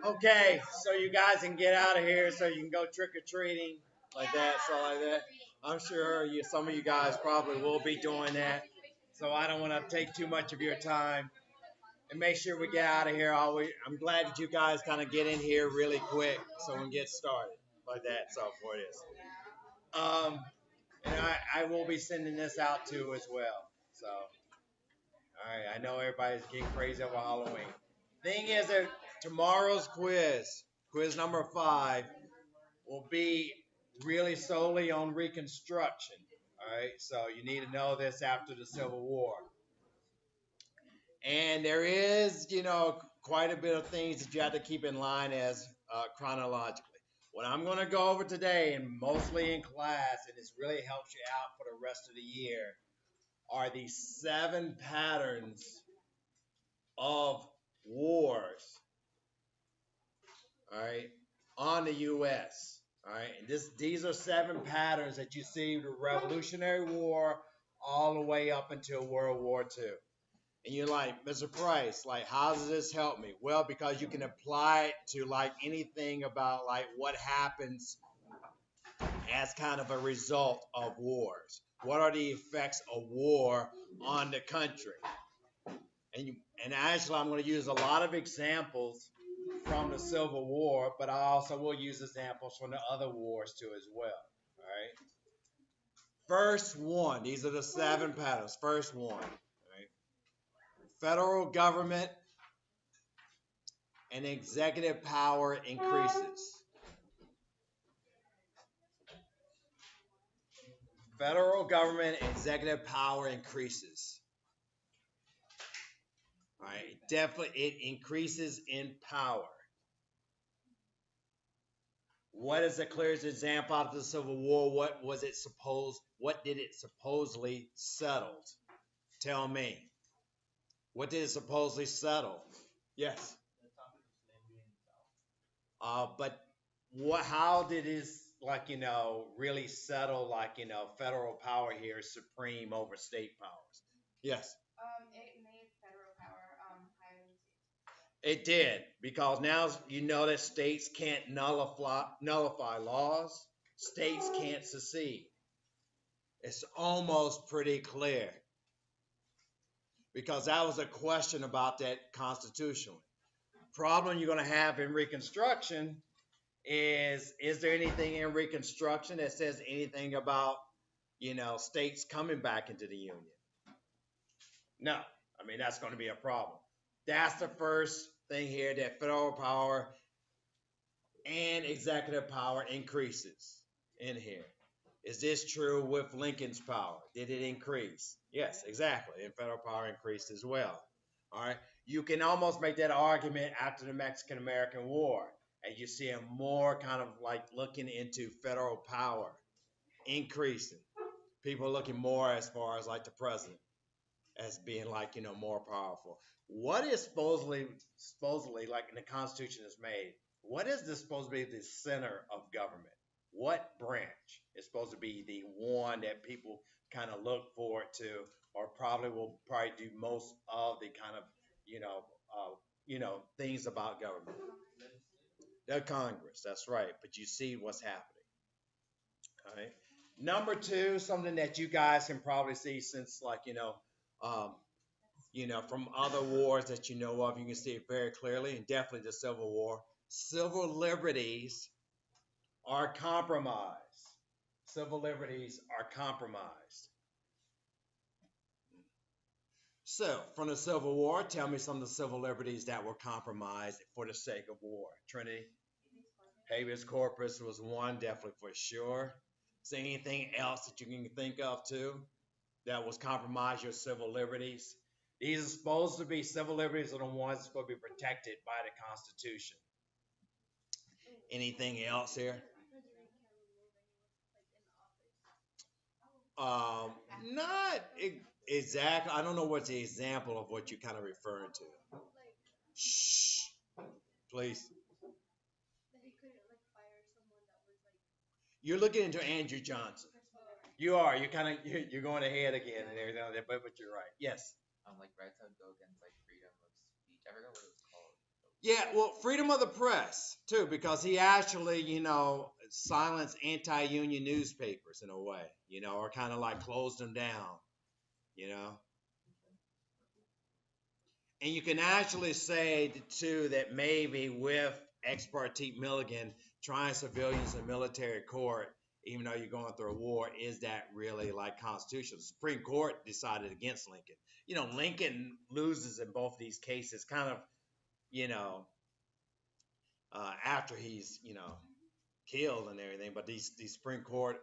Okay, so you guys can get out of here so you can go trick or treating like that, so like that. I'm sure some of you guys probably will be doing that. So I don't want to take too much of your time and make sure we get out of here. I'm glad that you guys kind of get in here really quick so we can get started like that. So for this, and I will be sending this out too as well. So all right, I know everybody's getting crazy over Halloween. Thing is that tomorrow's quiz number 5, will be really solely on Reconstruction. All right, so you need to know this after the Civil War. And there is, quite a bit of things that you have to keep in line as chronologically. What I'm going to go over today, and mostly in class, and this really helps you out for the rest of the year, are the 7 patterns of wars, all right, on the U.S. All right, and these are 7 patterns that you see the Revolutionary War all the way up until World War II. And you're like, Mr. Price, like, how does this help me? Well, because you can apply it to like anything about like what happens as kind of a result of wars. What are the effects of war on the country? And actually, I'm going to use a lot of examples from the Civil War, but I also will use examples from the other wars too as well. All right. First one, these are the 7 patterns. First one, all right. Federal government and executive power increases. Federal government executive power increases. All right, definitely it increases in power. What is the clearest example of the Civil War? What did it supposedly settle? Tell me. What did it supposedly settle? Yes. But how did this, like, really settle, like, federal power here is supreme over state powers? Yes. It did, because now you know that states can't nullify laws. States can't secede. It's almost pretty clear, because that was a question about that constitutionally. Problem you're going to have in Reconstruction is there anything in Reconstruction that says anything about, states coming back into the Union? No. I mean, that's going to be a problem. That's the first thing here, that federal power and executive power increases in here. Is this true with Lincoln's power? Did it increase? Yes, exactly. And federal power increased as well. All right. You can almost make that argument after the Mexican American War. And you see a more kind of like looking into federal power increasing. People looking more as far as like the president as being like, more powerful. What is supposedly like in the Constitution is made, what is this supposed to be the center of government? What branch is supposed to be the one that people kind of look forward to, or will probably do most of the kind of, things about government? The Congress, that's right. But you see what's happening. All right. Number 2, something that you guys can probably see since like, um, from other wars that you know of, you can see it very clearly, and definitely the Civil War. Civil liberties are compromised. Civil liberties are compromised. So, from the Civil War, tell me some of the civil liberties that were compromised for the sake of war. Trinity? Habeas corpus was one, definitely for sure. Is there anything else that you can think of too that was compromise your civil liberties? These are supposed to be civil liberties are the ones that's supposed to be protected by the Constitution. Anything else here? Um, not exactly. I don't know what's the example of what you're kind of referring to. Shh, please. You're looking into Andrew Johnson. You are. You're kind of you're going ahead again and everything but you're right. Yes. Yeah, well, freedom of the press too, because he actually, silenced anti-union newspapers in a way, or kind of like closed them down, you know. And you can actually say too that maybe with ex parte Milligan trying civilians in military court, even though you're going through a war, is that really like constitutional? The Supreme Court decided against Lincoln. Lincoln loses in both these cases, kind of, you know, after he's, killed and everything. But the Supreme Court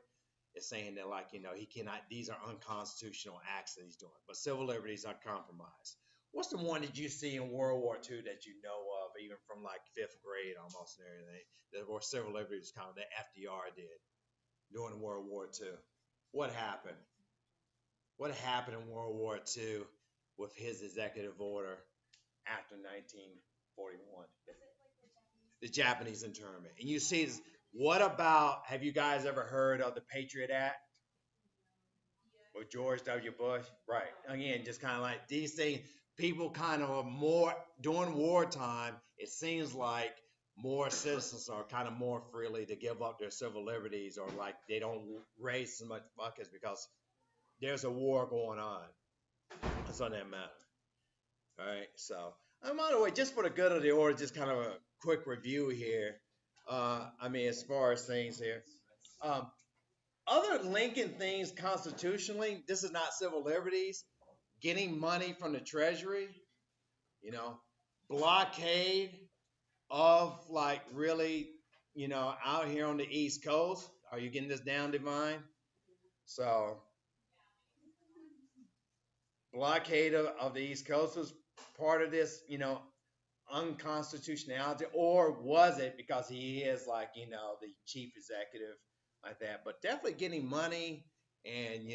is saying that, like, he cannot, these are unconstitutional acts that he's doing. But civil liberties are compromised. What's the one that you see in World War II that you know of, even from like fifth grade almost and everything, that were civil liberties kind of that FDR did during World War II? What happened? What happened in World War II with his executive order after 1941? The Japanese internment. And you see, what about, have you guys ever heard of the Patriot Act with George W. Bush? Right. Again, just kind of like these things, people kind of are more, during wartime, it seems like more citizens are kind of more freely to give up their civil liberties, or like they don't raise so much buckets because there's a war going on. That's on that matter. All right. So, by the way, just for the good of the order, just kind of a quick review here. As far as things here, um, other Lincoln things constitutionally, this is not civil liberties. Getting money from the Treasury, you know, blockade of like really, out here on the East Coast. Are you getting this down, Divine? So, blockade of the East Coast was part of this, unconstitutionality, or was it because he is like, the chief executive like that? But definitely getting money and,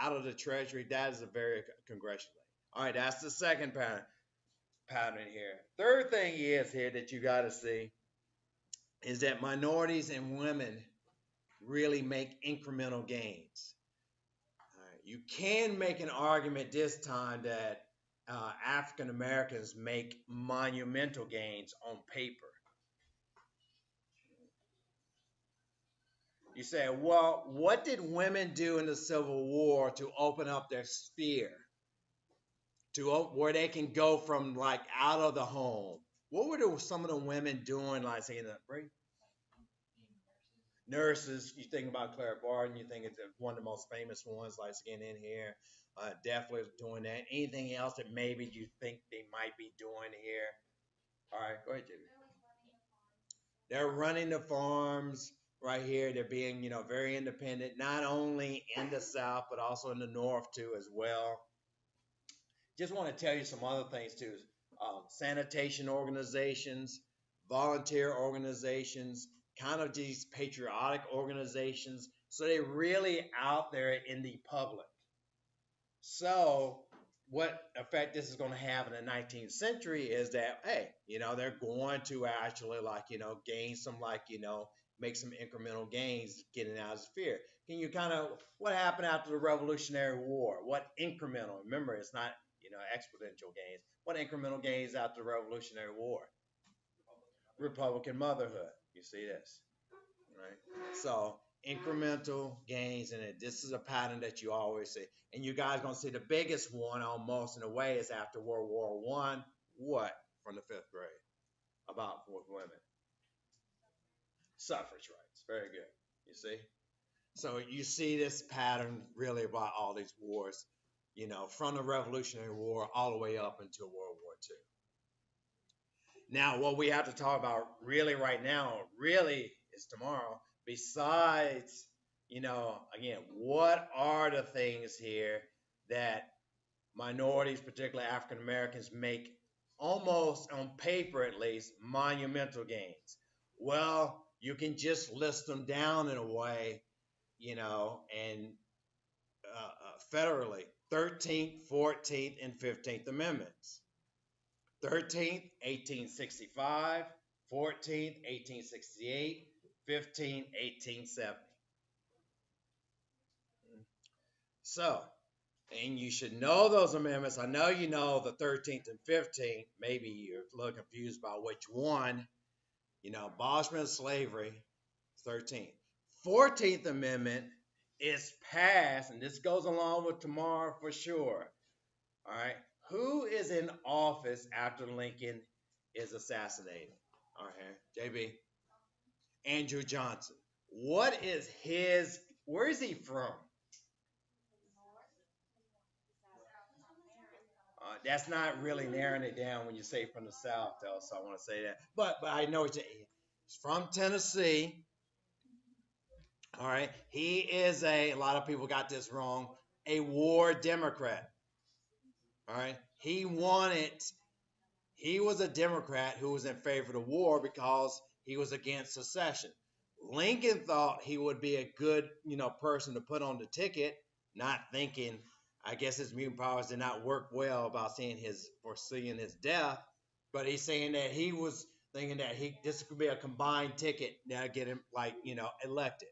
out of the Treasury, that is a very congressional. All right, that's the second pattern here. Third thing is here that you got to see is that minorities and women really make incremental gains. You can make an argument this time that African Americans make monumental gains on paper. You say, well, what did women do in the Civil War to open up their sphere, to where they can go from like out of the home? What were some of the women doing, like saying that break? Nurses. You think about Clara Barton, you think it's one of the most famous ones, like getting in here. Definitely doing that. Anything else that maybe you think they might be doing here? All right, go ahead, Jimmy. They're running the farms right here. They're being, very independent, not only in the South, but also in the North too, as well. Just want to tell you some other things too. Sanitation organizations, volunteer organizations, kind of these patriotic organizations. So they're really out there in the public. So what effect this is going to have in the 19th century is that, hey, they're going to actually like, gain some like, make some incremental gains getting out of fear. Can you kind of, what happened after the Revolutionary War? What incremental, remember, it's not, exponential gains. What incremental gains after the Revolutionary War? Republican motherhood. You see this, right? So incremental gains in it. This is a pattern that you always see. And you guys gonna see the biggest one almost in a way is after World War One. What from the fifth grade about with women? Suffrage rights. Very good. You see? So you see this pattern really about all these wars, from the Revolutionary War all the way up until World War II. Now, what we have to talk about really right now, really is tomorrow, besides, again, what are the things here that minorities, particularly African Americans, make almost on paper at least monumental gains? Well, you can just list them down in a way, and federally, 13th, 14th, and 15th Amendments. 13th, 1865, 14th, 1868, 15th, 1870. So, And you should know those amendments. I know you know the 13th and 15th. Maybe you're a little confused about which one. Abolishment of slavery, 13th. 14th Amendment is passed, and this goes along with tomorrow for sure. All right. Who is in office after Lincoln is assassinated? All right, JB. Andrew Johnson. What is where is he from? That's not really narrowing it down when you say from the South, though. So I want to say that. But I know he's from Tennessee. All right. He is a lot of people got this wrong, a war Democrat. All right. He was a Democrat who was in favor of the war because he was against secession. Lincoln thought he would be a good, person to put on the ticket, not thinking, I guess his mutant powers did not work well about foreseeing his death, but he's saying that he was thinking that this could be a combined ticket that get him elected.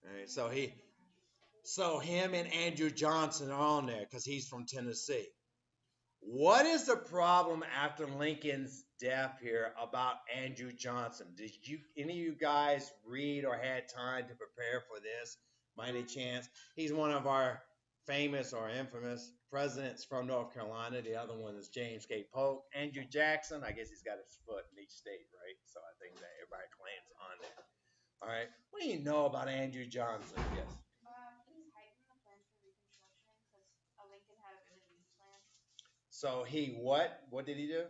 All right, so him and Andrew Johnson are on there because he's from Tennessee. What is the problem after Lincoln's death here about Andrew Johnson? Did any of you guys read or had time to prepare for this by any chance? He's one of our famous or infamous presidents from North Carolina. The other one is James K. Polk. Andrew Jackson, I guess he's got his foot in each state, right? So I think that everybody claims on that. All right. What do you know about Andrew Johnson? Yes. So he what? What did he do?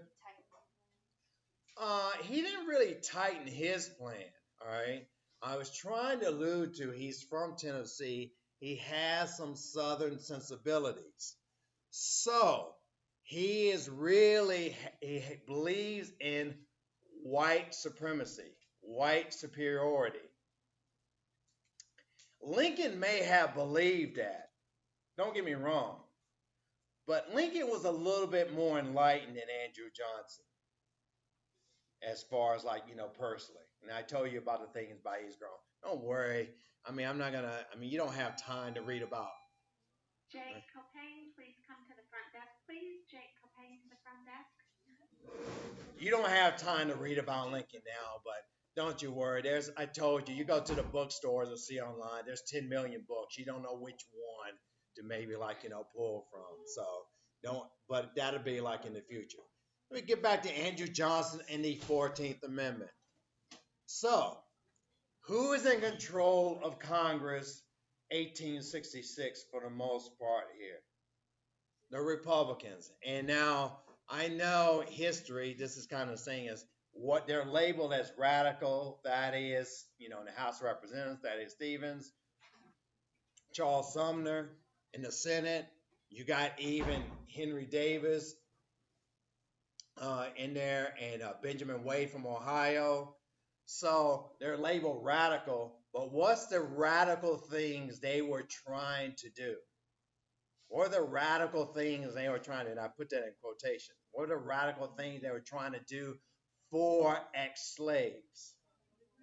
He didn't really tighten his plan. All right. I was trying to allude to he's from Tennessee. He has some Southern sensibilities. So he believes in white supremacy, white superiority. Lincoln may have believed that. Don't get me wrong. But Lincoln was a little bit more enlightened than Andrew Johnson, as far as personally. And I told you about the things by he's grown. Don't worry. I'm not gonna. You don't have time to read about. Jake Copain, please come to the front desk, please. Jake Copain to the front desk. You don't have time to read about Lincoln now, but don't you worry. I told you, you go to the bookstores or see online. There's 10 million books. You don't know which one to maybe pull from. So don't. But that'll be in the future. Let me get back to Andrew Johnson and the 14th Amendment. So, who is in control of Congress 1866 for the most part here? The Republicans. And now, I know history, this is kind of saying is what they're labeled as radical, that is, in the House of Representatives, that is Stevens, Charles Sumner in the Senate. You got even Henry Davis in there, and Benjamin Wade from Ohio. So they're labeled radical, but what's the radical things they were trying to do? What are the radical things they were trying to, and I put that in quotation, what are the radical things they were trying to do for ex-slaves?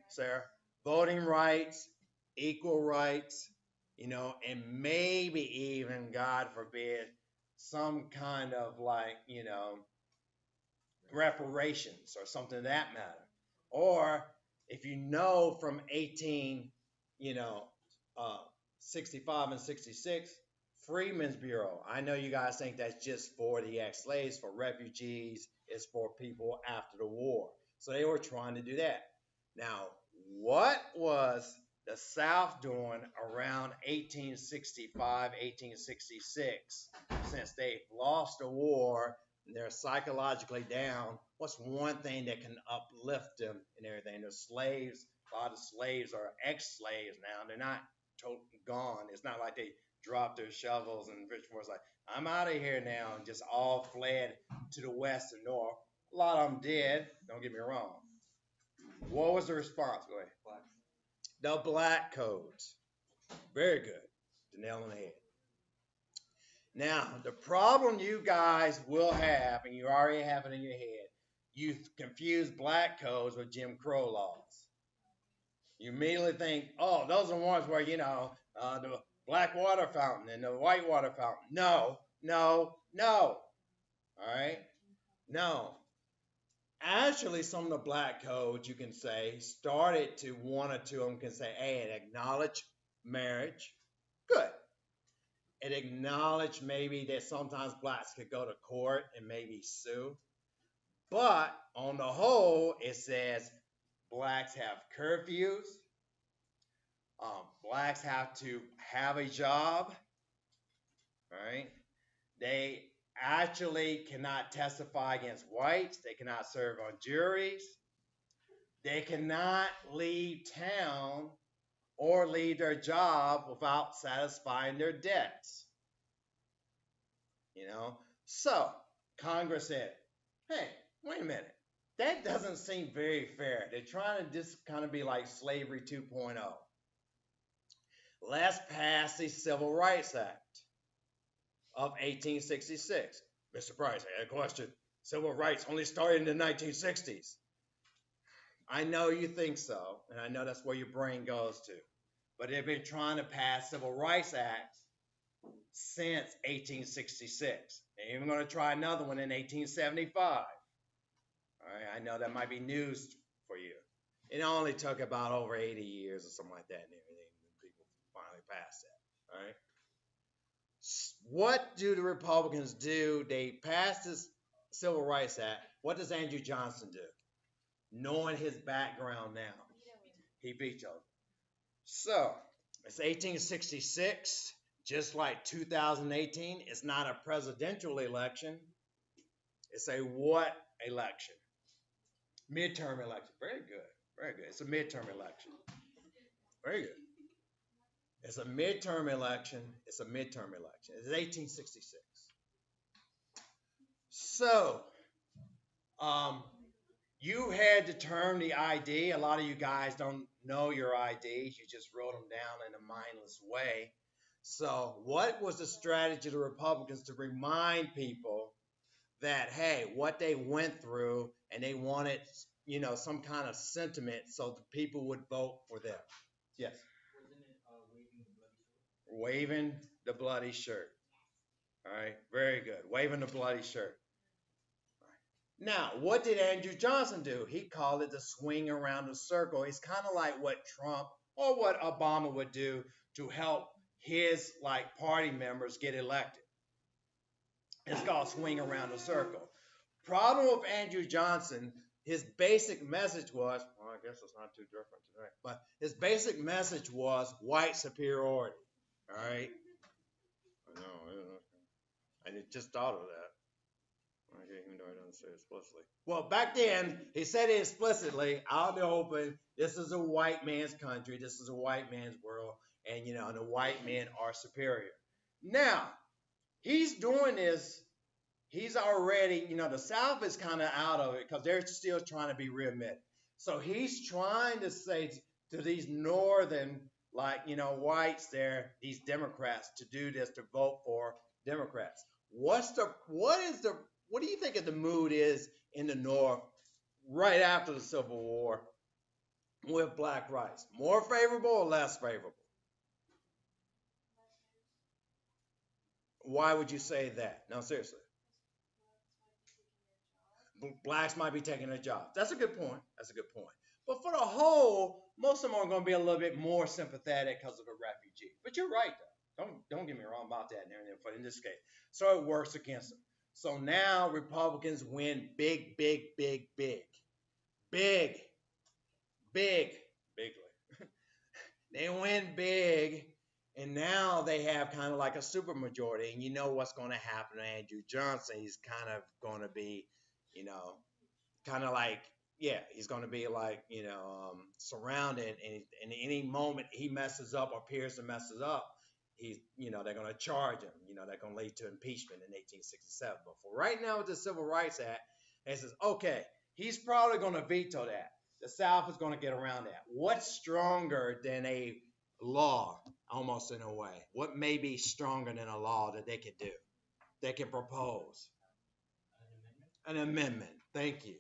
Sarah, voting rights, equal rights, and maybe even, God forbid, some kind of reparations or something of that matter. Or if from 65 and 66, Freedmen's Bureau. I know you guys think that's just for the ex-slaves, for refugees, it's for people after the war. So they were trying to do that. Now, what was the South doing around 1865, 1866, since they lost the war and they're psychologically down? What's one thing that can uplift them and everything? The slaves, a lot of slaves are ex-slaves now. They're not totally gone. It's not like they dropped their shovels and pitchforks like, I'm out of here now, and just all fled to the west and north. A lot of them did, don't get me wrong. What was the response? Go ahead. The black codes. Very good. The nail on the head. Now, the problem you guys will have, and you already have it in your head, you confuse black codes with Jim Crow laws. You immediately think, oh, those are ones where, black water fountain and the white water fountain. No, no, no. All right, no. Actually, some of the black codes you can say started to one or two of them can say, hey, it acknowledged marriage. Good. It acknowledged maybe that sometimes blacks could go to court and maybe sue. But on the whole, it says blacks have curfews. Blacks have to have a job. Right? They actually cannot testify against whites. They cannot serve on juries. They cannot leave town or leave their job without satisfying their debts. You know? So Congress said, hey, wait a minute. That doesn't seem very fair. They're trying to just kind of be like slavery 2.0. Let's pass the Civil Rights Act of 1866. Mr. Price, I had a question. Civil rights only started in the 1960s. I know you think so, and I know that's where your brain goes to. But they've been trying to pass civil rights acts since 1866. They're even going to try another one in 1875. All right, I know that might be news for you. It only took about over 80 years or something like that, and people finally passed that. All right. What do the Republicans do? They pass this Civil Rights Act. What does Andrew Johnson do? Knowing his background now, he vetoed. So it's 1866, just like 2018. It's not a presidential election. It's a what election? Midterm election. Very good. Very good. It's a midterm election. Very good. It's a midterm election. It's a midterm election. It's 1866. So, you had to term the ID. A lot of you guys don't know your IDs. You just wrote them down in a mindless way. So, what was the strategy of the Republicans to remind people that, hey, what they went through and they wanted, some kind of sentiment so the people would vote for them? Yes. Waving the bloody shirt. All right, very good. Waving the bloody shirt. Now, what did Andrew Johnson do? He called it the swing around the circle. It's kind of like what Trump or what Obama would do to help his party members get elected. It's called swing around the circle. Problem with Andrew Johnson, his basic message was, well, I guess it's not too different today, but his basic message was white superiority. All right. I know. I just thought of that. Okay, even though I don't say it explicitly. Well, back then, he said it explicitly, out in the open, this is a white man's country, this is a white man's world, and, and the white men are superior. Now, he's doing this, he's already, the South is kind of out of it because they're still trying to be readmitted. So he's trying to say to these northern, whites there, these Democrats, to do this, to vote for Democrats. What do you think of the mood is in the North right after the Civil War with black rights? More favorable or less favorable? Why would you say that? No, seriously. Blacks might be taking their jobs. That's a good point. That's a good point. But for the whole, most of them are going to be a little bit more sympathetic because of the refugee. But you're right, though. Don't get me wrong about that. But in this case, so it works against them. So now Republicans win big, big, big, big, big, big, bigly. They win big, and now they have kind of like a supermajority. And you know what's going to happen to Andrew Johnson? He's kind of going to be, kind of like, yeah, he's going to be surrounded. And in any moment he messes up or appears to mess it up, they're going to charge him. They're going to lead to impeachment in 1867. But for right now with the Civil Rights Act, it says, okay, he's probably going to veto that. The South is going to get around that. What's stronger than a law, almost in a way? What may be stronger than a law that they can do? They can propose an amendment. Thank you.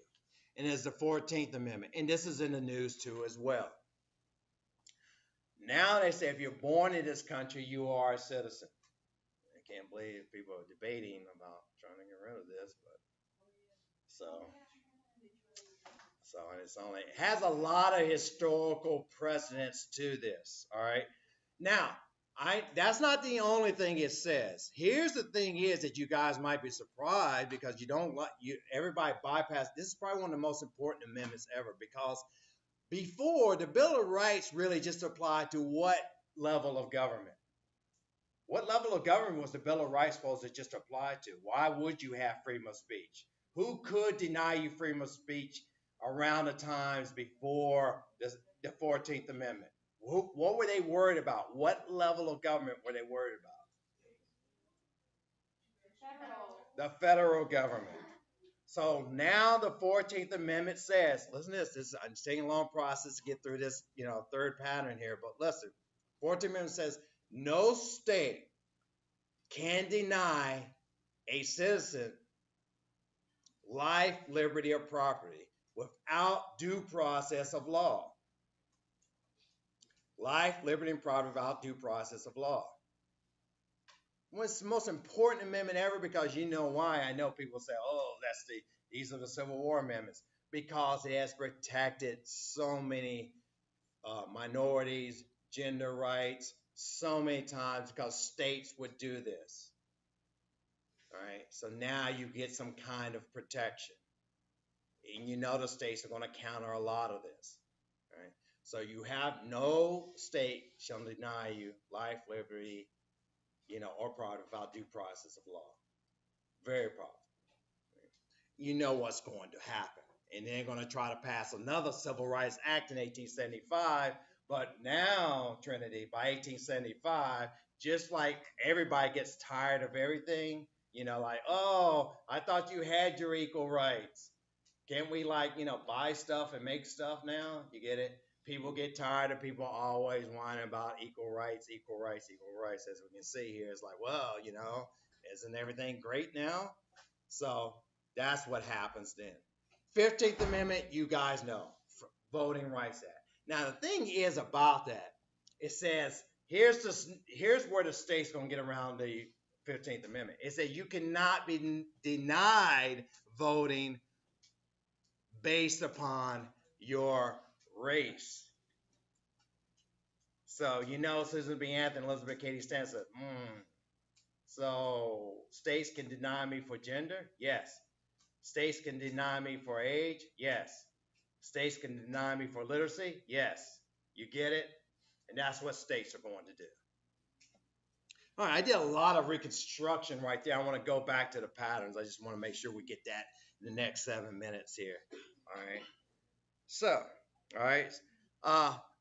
And it's the 14th Amendment. And this is in the news too as well. Now they say if you're born in this country, you are a citizen. I can't believe people are debating about trying to get rid of this, but so and it's only it has a lot of historical precedence to this. All right. Now, I that's not the only thing it says. Here's the thing is that you guys might be surprised because you don't like you everybody bypass this is probably one of the most important amendments ever because before the Bill of Rights really just applied to what level of government? What level of government was the Bill of Rights supposed to just apply to? Why would you have freedom of speech? Who could deny you freedom of speech around the times before the 14th Amendment? What were they worried about? What level of government were they worried about? The federal government. So now the 14th Amendment says, listen to this, I'm taking a long process to get through this, third pattern here, but listen, 14th Amendment says no state can deny a citizen life, liberty, or property without due process of law. Life, liberty, and property without due process of law. Well, it's the most important amendment ever because you know why. I know people say, "Oh, these are the Civil War amendments," because it has protected so many minorities, gender rights, so many times because states would do this. All right, so now you get some kind of protection. And you know the states are going to counter a lot of this. Right? So you have no state shall deny you life, liberty, or property without due process of law. Very powerful. You know what's going to happen. And they're going to try to pass another Civil Rights Act in 1875. But now, Trinity, by 1875, just like everybody gets tired of everything, like, oh, I thought you had your equal rights. Can't we buy stuff and make stuff now? You get it? People get tired of people always whining about equal rights, equal rights, equal rights. As we can see here, it's like, well, isn't everything great now? So that's what happens then. 15th Amendment, you guys know, Voting Rights Act. Now the thing is about that, it says here's where the state's gonna get around the 15th Amendment. It says you cannot be denied voting based upon your race. So Susan B. Anthony, Elizabeth Cady Stanton said, so states can deny me for gender? Yes. States can deny me for age? Yes. States can deny me for literacy? Yes. You get it? And that's what states are going to do. All right, I did a lot of reconstruction right there. I want to go back to the patterns. I just want to make sure we get that in the next 7 minutes here. All right. So, all right.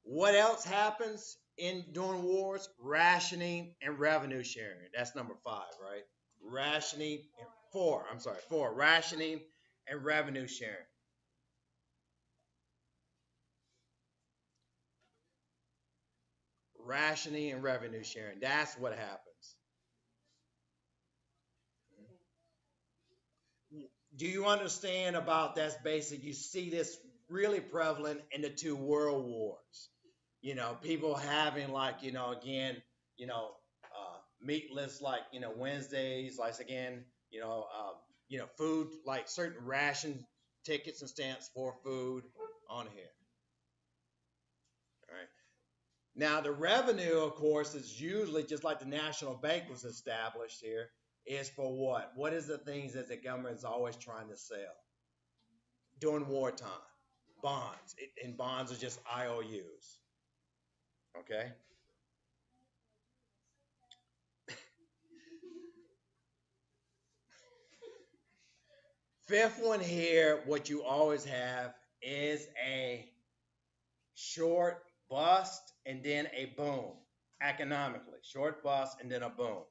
What else happens in during wars? Rationing and revenue sharing. That's number 5, right? Rationing and 4. I'm sorry, 4. Rationing and revenue sharing. Rationing and revenue sharing. That's what happens. Do you understand about that's basic? You see this really prevalent in the 2 world wars. People having again, meatless Wednesdays, like again, food like certain ration tickets and stamps for food on here. All right. Now the revenue, of course, is usually just like the national bank was established here. Is for what? What is the things that the government is always trying to sell during wartime? Bonds. And bonds are just IOUs. Okay. Fifth one here, what you always have is a short bust and then a boom economically. Short bust and then a boom. All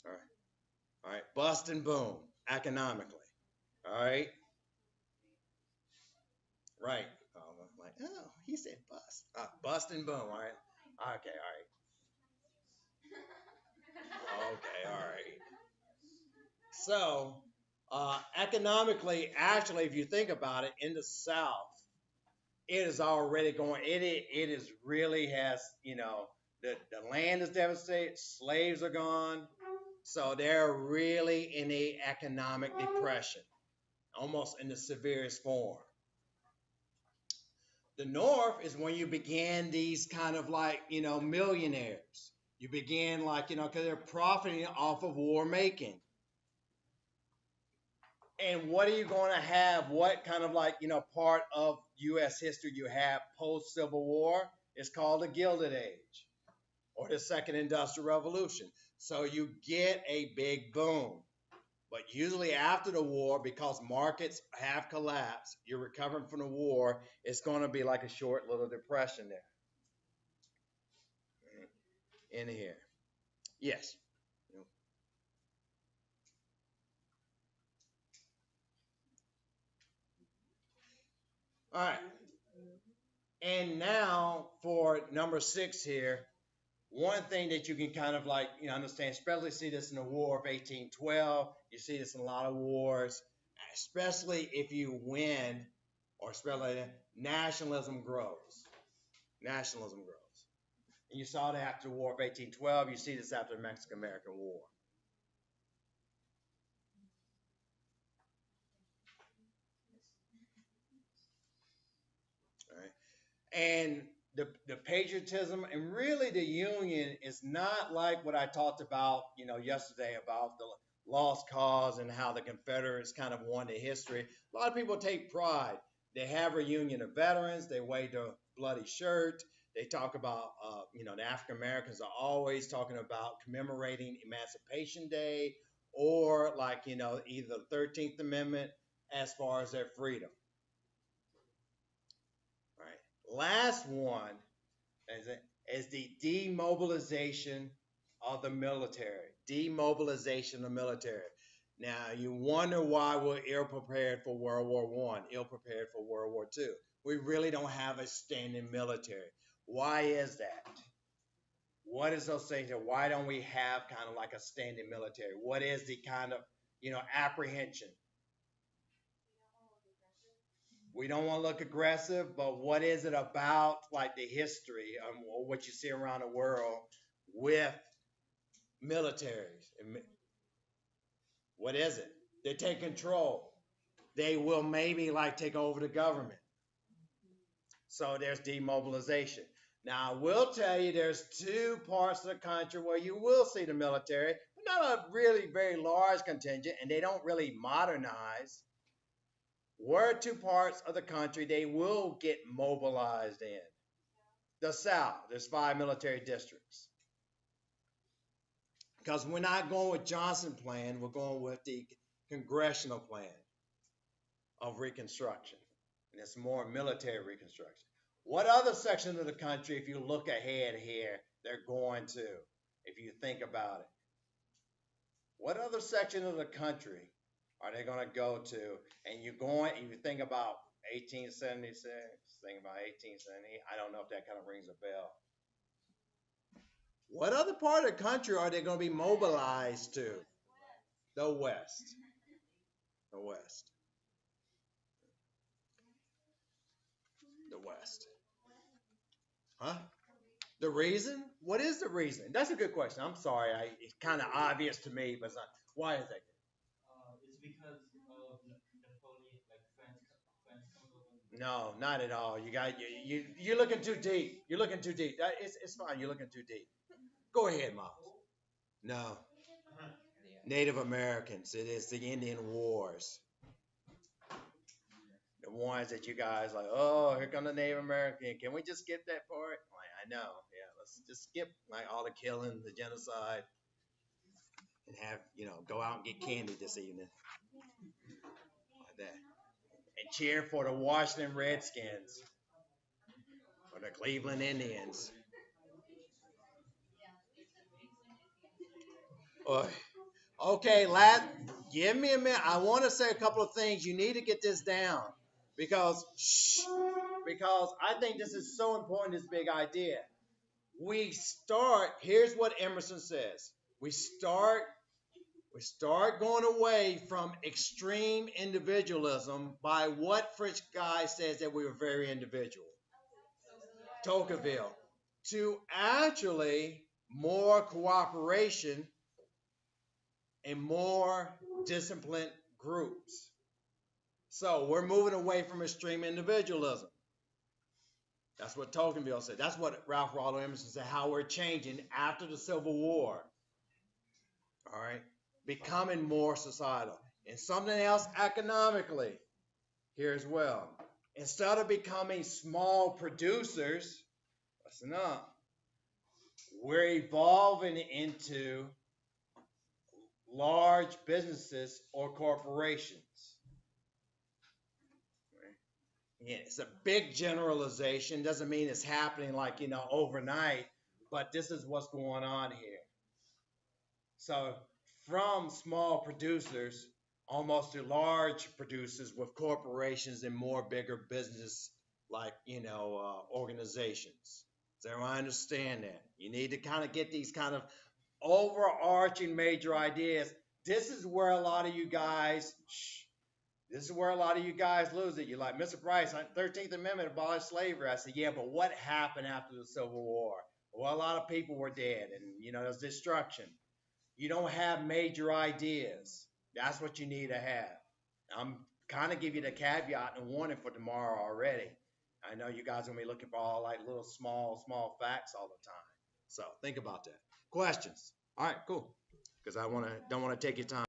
right. All right. Bust and boom economically. All right. Right. I'm like, oh, he said bust. Bust and boom. All right. Okay. All right. Okay. All right. So, economically, actually, if you think about it, in the South, it is already going. It is really has the land is devastated. Slaves are gone, so they're really in a economic depression, almost in the severest form. The North is when you began these kind of like millionaires. You begin like because they're profiting off of war making. And what are you going to have? What kind of like part of U.S. history you have post Civil War? It's called the Gilded Age or the Second Industrial Revolution. So you get a big boom. But usually after the war, because markets have collapsed, you're recovering from the war, it's going to be like a short little depression there in here. Yes. All right. And now for number 6 here, one thing that you can kind of like understand, especially see this in the War of 1812. You see this in a lot of wars, especially if you win, or especially nationalism grows. Nationalism grows. And you saw that after the War of 1812. You see this after the Mexican American War. Right? And the patriotism and really the Union is not like what I talked about, yesterday about the lost cause and how the Confederates kind of won the history. A lot of people take pride. They have a union of veterans. They wave the bloody shirt. They talk about, the African Americans are always talking about commemorating Emancipation Day or like, either the 13th Amendment as far as their freedom. Right. Last one is the demobilization of the military. Demobilization of the military. Now you wonder why we're ill prepared for World War One, ill prepared for World War Two. We really don't have a standing military. Why is that? What is those things? Why don't we have kind of like a standing military? What is the kind of apprehension? We don't want to look aggressive, but what is it about like the history or what you see around the world with militaries? What is it? They take control. They will maybe like take over the government. So there's demobilization. Now I will tell you there's two parts of the country where you will see the military, but not a really very large contingent, and they don't really modernize. Where two parts of the country they will get mobilized in. The South, there's 5 military districts. Because we're not going with Johnson plan, we're going with the congressional plan of Reconstruction. And it's more military Reconstruction. What other section of the country, if you look ahead here, they're going to, if you think about it? What other section of the country are they going to go to? And you think about 1876, think about 1870. I don't know if that kind of rings a bell. What other part of the country are they going to be mobilized to? The West. The West. The West. Huh? The reason? What is the reason? That's a good question. I'm sorry. It's kind of obvious to me, but it's not. Why is that? No, not at all. You're looking too deep. You're looking too deep. It's fine. You're looking too deep. Go ahead, Miles. No, Native Americans. It is the Indian Wars. The ones that you guys like. Oh, here come the Native American. Can we just skip that part? Like, I know. Yeah, let's just skip like all the killing, the genocide, and have go out and get candy this evening like that, and cheer for the Washington Redskins or the Cleveland Indians. Oh, okay, lad, give me a minute. I want to say a couple of things. You need to get this down because because I think this is so important. This big idea. We start. Here's what Emerson says. We start We start going away from extreme individualism by what French guy says that we were very individual. Tocqueville. To actually more cooperation and more disciplined groups. So we're moving away from extreme individualism. That's what Tocqueville said. That's what Ralph Waldo Emerson said, how we're changing after the Civil War. All right? Becoming more societal. And something else economically here as well. Instead of becoming small producers, listen up, we're evolving into large businesses or corporations. Yeah, it's a big generalization. Doesn't mean it's happening like, overnight, but this is what's going on here. So from small producers almost to large producers with corporations and more bigger business like, organizations. So I understand that. You need to kind of get these kind of overarching major ideas. This is where a lot of you guys, lose it. You're like, Mr. Price, 13th Amendment abolished slavery. I said, yeah, but what happened after the Civil War? Well, a lot of people were dead and, there's destruction. You don't have major ideas. That's what you need to have. I'm kind of give you the caveat and warning for tomorrow already. I know you guys are going to be looking for all like little small facts all the time. So think about that. Questions? All right, cool. Because don't want to take your time.